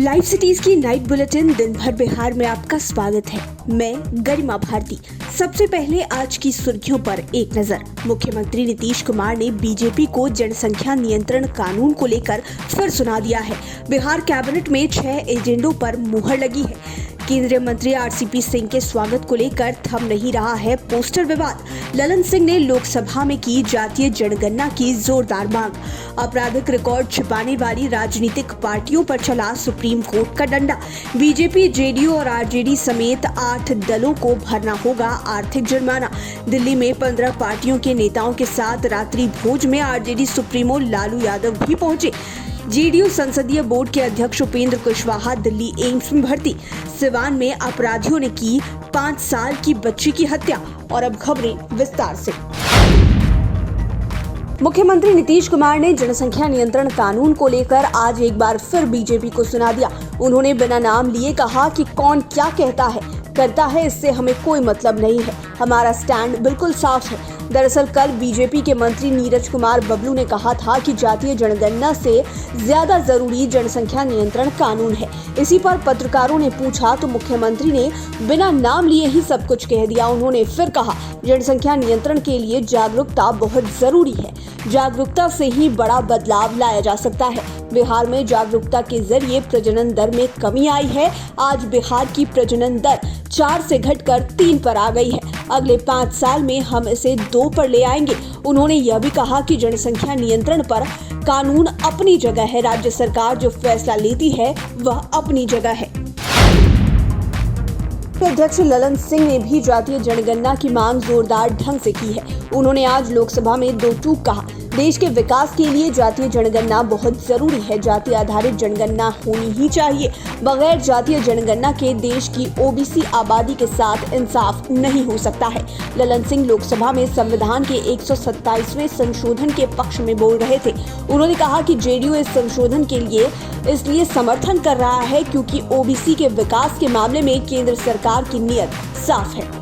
Live cities की night bulletin दिन भर बिहार में आपका स्वागत है। मैं गरिमा भारती। सबसे पहले आज की सुर्खियों पर एक नजर। मुख्यमंत्री नीतीश कुमार ने बीजेपी को जनसंख्या नियंत्रण कानून को लेकर फिर सुना दिया है। बिहार कैबिनेट में 6 एजेंडों पर मुहर लगी है। केंद्रीय मंत्री आरसीपी सिंह के स्वागत को लेकर थम नहीं रहा है पोस्टर विवाद। ललन सिंह ने लोकसभा में की जातीय जनगणना की जोरदार मांग। आपराधिक रिकॉर्ड छिपाने वाली राजनीतिक पार्टियों पर चला सुप्रीम कोर्ट का डंडा। बीजेपी, जेडीयू और आरजेडी समेत 8 दलों को भरना होगा आर्थिक जुर्माना। दिल्ली में 15 पार्टियों के नेताओं के साथ रात्रि भोज में आरजेडी सुप्रीमो लालू यादव भी पहुंचे। जेडीयू संसदीय बोर्ड के अध्यक्ष उपेंद्र कुशवाहा दिल्ली एम्स में भर्ती। सिवान में अपराधियों ने की 5 साल की बच्ची की हत्या। और अब खबरें विस्तार से। मुख्यमंत्री नीतीश कुमार ने जनसंख्या नियंत्रण कानून को लेकर आज एक बार फिर बीजेपी को सुना दिया। उन्होंने बिना नाम लिए कहा कि कौन क्या करता है इससे हमें कोई मतलब नहीं है। हमारा स्टैंड बिल्कुल साफ है। दरअसल कल बीजेपी के मंत्री नीरज कुमार बबलू ने कहा था कि जातीय जनगणना से ज्यादा जरूरी जनसंख्या नियंत्रण कानून है। इसी पर पत्रकारों ने पूछा तो मुख्यमंत्री ने बिना नाम लिए ही सब कुछ कह दिया। उन्होंने फिर कहा, जनसंख्या नियंत्रण के लिए जागरूकता बहुत जरूरी है। जागरूकता से ही बड़ा बदलाव लाया जा सकता है। बिहार में जागरूकता के जरिए प्रजनन दर में कमी आई है। आज बिहार की प्रजनन दर 4 से घटकर 3 पर आ गई है। अगले 5 साल में हम इसे 2 पर ले आएंगे। उन्होंने यह भी कहा कि जनसंख्या नियंत्रण पर कानून अपनी जगह है। राज्य सरकार जो फैसला लेती है वह अपनी जगह है। अध्यक्ष ललन सिंह ने भी जातीय जनगणना की मांग जोरदार ढंग से की है। उन्होंने आज लोकसभा में 2 टूक कहा। देश के विकास के लिए जातीय जनगणना बहुत जरूरी है। जाति आधारित जनगणना होनी ही चाहिए। बगैर जातीय जनगणना के देश की ओबीसी आबादी के साथ इंसाफ नहीं हो सकता है। ललन सिंह लोकसभा में संविधान के 127वें संशोधन के पक्ष में बोल रहे थे। उन्होंने कहा कि जेडीयू इस संशोधन के लिए इसलिए समर्थन कर रहा है क्योंकि ओबीसी के विकास के मामले में केंद्र सरकार की नीयत साफ है।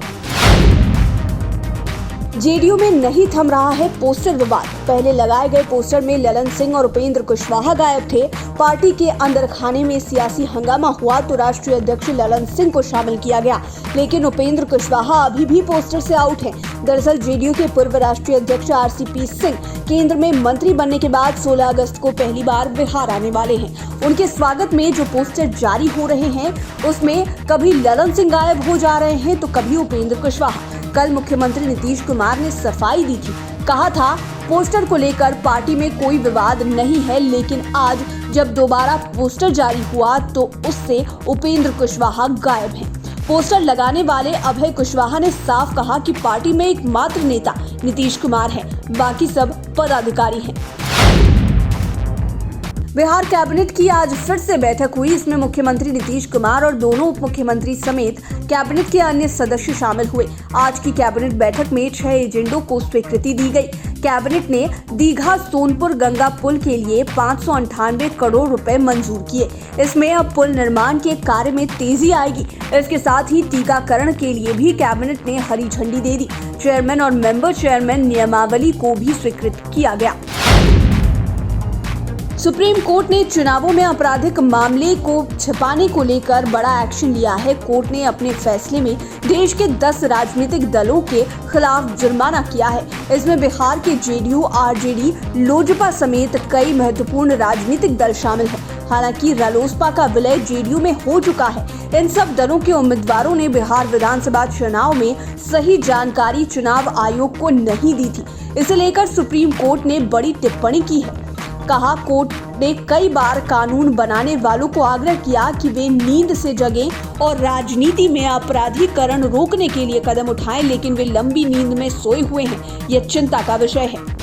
जेडीयू में नहीं थम रहा है पोस्टर विवाद। पहले लगाए गए पोस्टर में ललन सिंह और उपेंद्र कुशवाहा गायब थे। पार्टी के अंदर खाने में सियासी हंगामा हुआ तो राष्ट्रीय अध्यक्ष ललन सिंह को शामिल किया गया, लेकिन उपेंद्र कुशवाहा अभी भी पोस्टर से आउट हैं। दरअसल जेडीयू के पूर्व राष्ट्रीय अध्यक्ष आरसीपी सिंह केंद्र में मंत्री बनने के बाद 16 अगस्त को पहली बार बिहार आने वाले हैं। उनके स्वागत में जो पोस्टर जारी हो रहे हैं उसमें कभी ललन सिंह गायब हो जा रहे हैं तो कभी उपेंद्र कुशवाहा। कल मुख्यमंत्री नीतीश कुमार ने सफाई दी थी। कहा था पोस्टर को लेकर पार्टी में कोई विवाद नहीं है, लेकिन आज जब दोबारा पोस्टर जारी हुआ तो उससे उपेंद्र कुशवाहा गायब हैं। पोस्टर लगाने वाले अभय कुशवाहा ने साफ कहा कि पार्टी में एकमात्र नेता नीतीश कुमार है, बाकी सब पदाधिकारी हैं। बिहार कैबिनेट की आज फिर से बैठक हुई। इसमें मुख्यमंत्री नीतीश कुमार और दोनों उप मुख्यमंत्री समेत कैबिनेट के अन्य सदस्य शामिल हुए। आज की कैबिनेट बैठक में 6 एजेंडों को स्वीकृति दी गई। कैबिनेट ने दीघा सोनपुर गंगा पुल के लिए 598 करोड़ रुपए मंजूर किए। इसमें अब पुल निर्माण के कार्य में तेजी आएगी। इसके साथ ही टीकाकरण के लिए भी कैबिनेट ने हरी झंडी दे दी। चेयरमैन और मेंबर चेयरमैन नियमावली को भी स्वीकृत किया गया। सुप्रीम कोर्ट ने चुनावों में आपराधिक मामले को छिपाने को लेकर बड़ा एक्शन लिया है। कोर्ट ने अपने फैसले में देश के 10 राजनीतिक दलों के खिलाफ जुर्माना किया है। इसमें बिहार के जेडीयू, आरजेडी, लोजपा समेत कई महत्वपूर्ण राजनीतिक दल शामिल हैं। हालांकि रालोसपा का विलय जेडीयू में हो चुका है। इन सब दलों के उम्मीदवारों ने बिहार विधानसभा चुनाव में सही जानकारी चुनाव आयोग को नहीं दी थी। इसे लेकर सुप्रीम कोर्ट ने बड़ी टिप्पणी की है। कहा, कोर्ट ने कई बार कानून बनाने वालों को आग्रह किया कि वे नींद से जगें और राजनीति में आपराधीकरण रोकने के लिए कदम उठाएं, लेकिन वे लंबी नींद में सोए हुए हैं। यह चिंता का विषय है।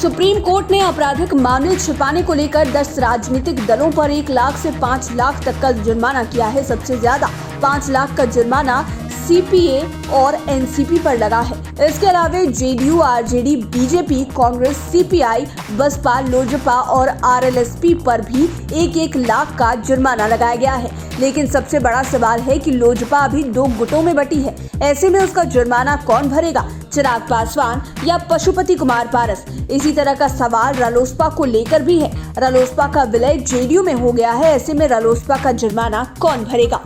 सुप्रीम कोर्ट ने आपराधिक मामले छिपाने को लेकर 10 राजनीतिक दलों पर 1 लाख से 5 लाख तक का जुर्माना किया है। सबसे ज्यादा 5 लाख का जुर्माना सीपीए और एनसीपी पर लगा है। इसके अलावा JDU, RJD, BJP, Congress, CPI, Baspa, Lojpa और आरएलएसपी पर भी 1-1 लाख का जुर्माना लगाया गया है। लेकिन सबसे बड़ा सवाल है कि लोजपा अभी 2 गुटों में बटी है। ऐसे में उसका जुर्माना कौन भरेगा, चिराग पासवान या पशुपति कुमार पारस? इसी तरह का सवाल रालोसपा को लेकर भी है। रालोसपा का विलय जेडीयू में हो गया है। ऐसे में रालोसपा का जुर्माना कौन भरेगा?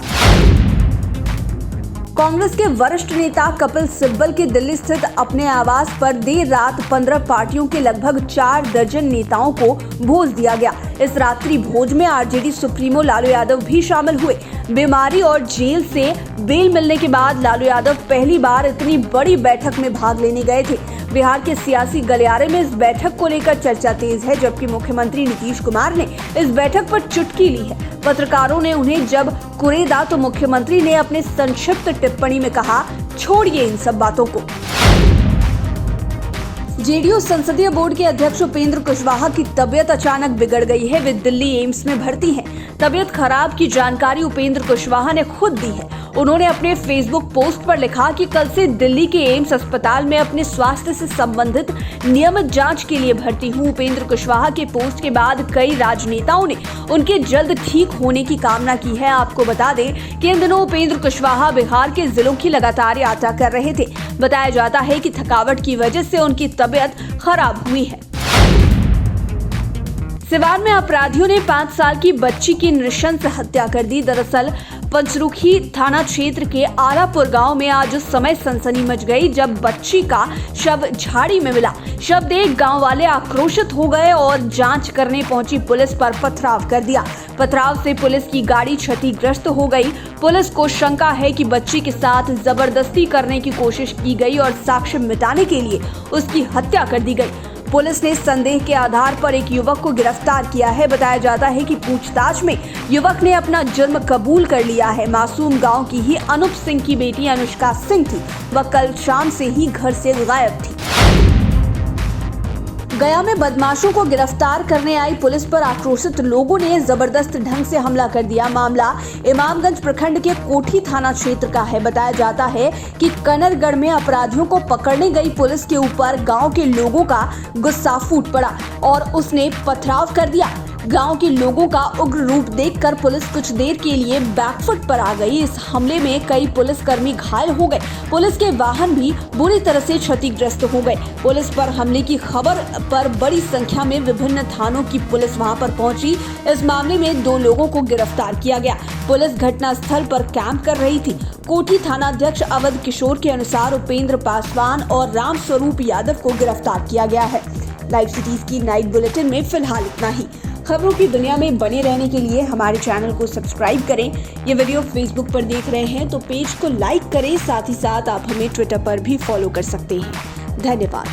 कांग्रेस के वरिष्ठ नेता कपिल सिब्बल के दिल्ली स्थित अपने आवास पर देर रात 15 पार्टियों के लगभग 4 दर्जन नेताओं को भोज दिया गया। इस रात्रि भोज में आरजेडी सुप्रीमो लालू यादव भी शामिल हुए। बीमारी और जेल से बेल मिलने के बाद लालू यादव पहली बार इतनी बड़ी बैठक में भाग लेने गए थे। बिहार के सियासी गलियारे में इस बैठक को लेकर चर्चा तेज है, जबकि मुख्यमंत्री नीतीश कुमार ने इस बैठक पर चुटकी ली है। पत्रकारों ने उन्हें जब कुरेदा तो मुख्यमंत्री ने अपने संक्षिप्त टिप्पणी में कहा, छोड़िए इन सब बातों को। जेडीयू संसदीय बोर्ड के अध्यक्ष उपेंद्र कुशवाहा की तबीयत अचानक बिगड़ गई है। वे दिल्ली एम्स में भर्ती हैं। तबीयत खराब की जानकारी उपेंद्र कुशवाहा ने खुद दी है। उन्होंने अपने फेसबुक पोस्ट पर लिखा कि कल से दिल्ली के एम्स अस्पताल में अपने स्वास्थ्य से संबंधित नियमित जांच के लिए भर्ती हूं। उपेंद्र कुशवाहा के पोस्ट के बाद कई राजनेताओं ने उनके जल्द ठीक होने की कामना की है। आपको बता दें कि इन दिनों उपेंद्र कुशवाहा बिहार के जिलों की लगातार यात्रा कर रहे थे। बताया जाता है कि थकावट की वजह से उनकी तबीयत खराब हुई है। सिवान में अपराधियों ने 5 साल की बच्ची की नृशंस हत्या कर दी। दरअसल पंचरुखी थाना क्षेत्र के आलापुर गांव में आज उस समय सनसनी मच गई जब बच्ची का शव झाड़ी में मिला। शव देख गांव वाले आक्रोशित हो गए और जांच करने पहुंची पुलिस पर पथराव कर दिया। पथराव से पुलिस की गाड़ी क्षतिग्रस्त हो गई। पुलिस को शंका है कि बच्ची के साथ जबरदस्ती करने की कोशिश की गई और साक्ष्य मिटाने के लिए उसकी हत्या कर दी गई। पुलिस ने संदेह के आधार पर एक युवक को गिरफ्तार किया है। बताया जाता है कि पूछताछ में युवक ने अपना जुर्म कबूल कर लिया है। मासूम गांव की ही अनूप सिंह की बेटी अनुष्का सिंह थी। वह कल शाम से ही घर से गायब थी। गया में बदमाशों को गिरफ्तार करने आई पुलिस पर आक्रोशित लोगों ने जबरदस्त ढंग से हमला कर दिया। मामला इमामगंज प्रखंड के कोठी थाना क्षेत्र का है। बताया जाता है कि कनरगढ़ में अपराधियों को पकड़ने गई पुलिस के ऊपर गांव के लोगों का गुस्सा फूट पड़ा और उसने पथराव कर दिया। गांव के लोगों का उग्र रूप देखकर पुलिस कुछ देर के लिए बैकफुट पर आ गई। इस हमले में कई पुलिसकर्मी घायल हो गए। पुलिस के वाहन भी बुरी तरह से क्षतिग्रस्त हो गए। पुलिस पर हमले की खबर पर बड़ी संख्या में विभिन्न थानों की पुलिस वहां पर पहुंची। इस मामले में 2 लोगों को गिरफ्तार किया गया। पुलिस घटनास्थल पर कैंप कर रही थी। कोठी थानाध्यक्ष अवध किशोर के अनुसार उपेंद्र पासवान और राम स्वरूप यादव को गिरफ्तार किया गया है। लाइव सिटीज की नाइट बुलेटिन में फिलहाल इतना ही। खबरों की दुनिया में बने रहने के लिए हमारे चैनल को सब्सक्राइब करें। ये वीडियो फेसबुक पर देख रहे हैं तो पेज को लाइक करें। साथ ही साथ आप हमें ट्विटर पर भी फॉलो कर सकते हैं। धन्यवाद।